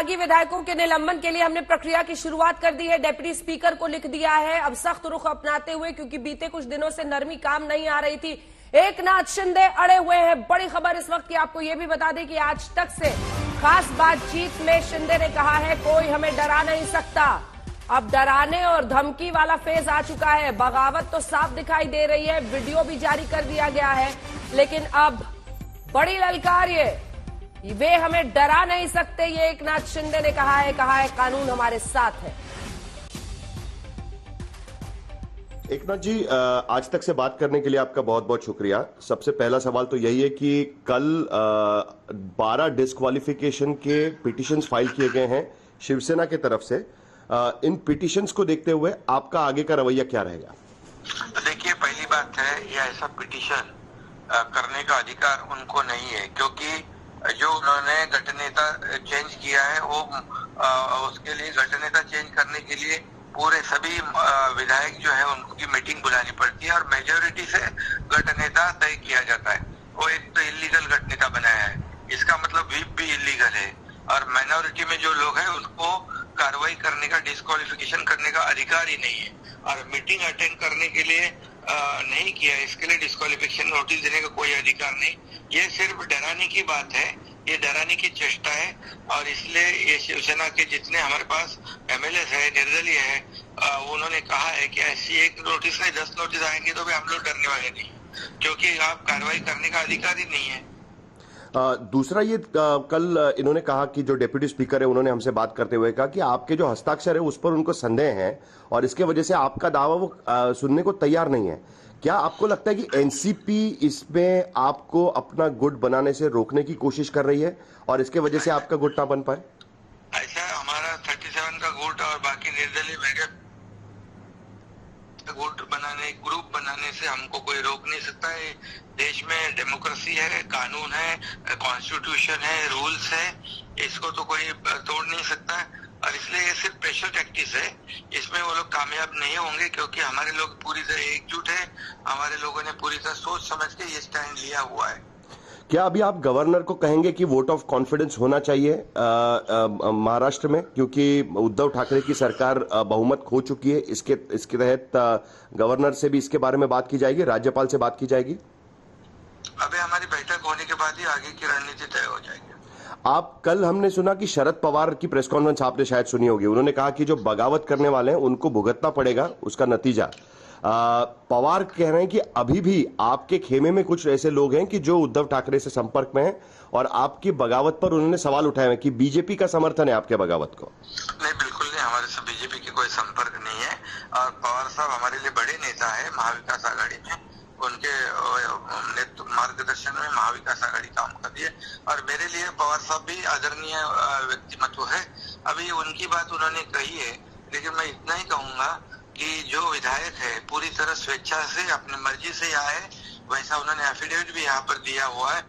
बागी विधायकों के निलंबन के लिए हमने प्रक्रिया की शुरुआत कर दी है। डिप्टी स्पीकर को लिख दिया है अब सख्त रुख अपनाते हुए, क्योंकि बीते कुछ दिनों से नरमी काम नहीं आ रही थी। एकनाथ शिंदे अड़े हुए हैं। बड़ी खबर इस वक्त की आपको यह भी बता दें कि आज तक से खास बातचीत में शिंदे ने कहा है कोई हमें डरा नहीं सकता। अब डराने और धमकी वाला फेज आ चुका है। बगावत तो साफ दिखाई दे रही है, वीडियो भी जारी कर दिया गया है, लेकिन अब बड़ी ललकार ये वे हमें डरा नहीं सकते, ये एकनाथ शिंदे ने कहा है कानून हमारे साथ है। एकनाथ जी, आज तक से बात करने के लिए आपका बहुत बहुत शुक्रिया। सबसे पहला सवाल तो यही है कि कल 12 डिस्क्वालिफिकेशन के पिटिशंस फाइल किए गए हैं शिवसेना की तरफ से। इन पिटिशंस को देखते हुए आपका आगे का रवैया क्या रहेगा? तो देखिए, पहली बात है ये ऐसा पिटिशन करने का अधिकार उनको नहीं है, क्योंकि जो उन्होंने गठनेता चेंज किया है वो उसके लिए गठनेता चेंज करने के लिए पूरे सभी विधायक जो है उनकी मीटिंग बुलानी पड़ती है और मेजोरिटी से गठनेता तय किया जाता है। वो एक तो इलीगल गठनेता बनाया है, इसका मतलब व्हिप भी इलीगल है, और माइनॉरिटी में जो लोग हैं उनको कार्रवाई करने का, डिस्क्वालिफिकेशन करने का अधिकार ही नहीं है। और मीटिंग अटेंड करने के लिए नहीं किया, इसके लिए डिस्क्वालिफिकेशन नोटिस देने का कोई अधिकार नहीं। ये सिर्फ डराने की बात है, ये डराने की चेष्टा है, और इसलिए ये शिवसेना के जितने हमारे पास एमएलए है, निर्दलीय है, उन्होंने कहा है कि ऐसी एक नोटिस नहीं 10 नोटिस आएंगे तो भी हम लोग डरने वाले नहीं, क्योंकि आप कार्रवाई करने का अधिकार ही नहीं है। दूसरा ये कल इन्होंने कहा कि जो डिप्टी स्पीकर है उन्होंने हमसे बात करते हुए कहा कि आपके जो हस्ताक्षर है उस पर उनको संदेह है और इसके वजह से आपका दावा वो सुनने को तैयार नहीं है। क्या आपको लगता है कि एनसीपी इसमें आपको अपना गुट बनाने से रोकने की कोशिश कर रही है और इसके वजह से आपका गुट ना बन पाए? ऐसा हमारा 37 का गुट और बाकी निर्दलीय मेगा गुट बनाने, ग्रुप बनाने से हमको कोई रोक नहीं सकता है। देश में डेमोक्रेसी है, कानून है, कॉन्स्टिट्यूशन है, रूल्स है, इसको तो कोई तोड़ नहीं सकता है। और इसलिए ये सिर्फ प्रेशर टैक्टिक्स है, इसमें वो लोग कामयाब नहीं होंगे, क्योंकि हमारे लोग पूरी तरह एकजुट है। हमारे लोगों ने पूरी तरह सोच समझ के ये स्टैंड लिया हुआ है। क्या अभी आप गवर्नर को कहेंगे कि वोट ऑफ कॉन्फिडेंस होना चाहिए महाराष्ट्र में, क्योंकि उद्धव ठाकरे की सरकार बहुमत खो चुकी है? इसके तहत गवर्नर से भी इसके बारे में बात की जाएगी, राज्यपाल से बात की जाएगी? अभी हमारी बैठक होने के बाद ही आगे की रणनीति तय हो जाएगी। आप कल हमने सुना कि शरद पवार की प्रेस कॉन्फ्रेंस आपने शायद सुनी होगी, उन्होंने कहा कि जो बगावत करने वाले हैं उनको भुगतना पड़ेगा उसका नतीजा। पवार कह रहे हैं कि अभी भी आपके खेमे में कुछ ऐसे लोग हैं कि जो उद्धव ठाकरे से संपर्क में हैं और आपकी बगावत पर उन्होंने सवाल उठाए हैं कि बीजेपी का समर्थन है आपके बगावत को। नहीं, बिल्कुल नहीं, हमारे से बीजेपी की कोई संपर्क नहीं है। और पवार साहब हमारे लिए बड़े नेता है महाविकास आघाड़ी में, उनके मार्गदर्शन में महाविकास आघाड़ी काम कर रही है, और मेरे लिए पवार साहब भी आदरणीय व्यक्तिमत्व है। अभी उनकी बात उन्होंने कही है, लेकिन मैं इतना ही कहूंगा कि जो विधायक है पूरी तरह स्वेच्छा से अपनी मर्जी से आए, वैसा उन्होंने एफिडेविट भी यहाँ पर दिया हुआ है।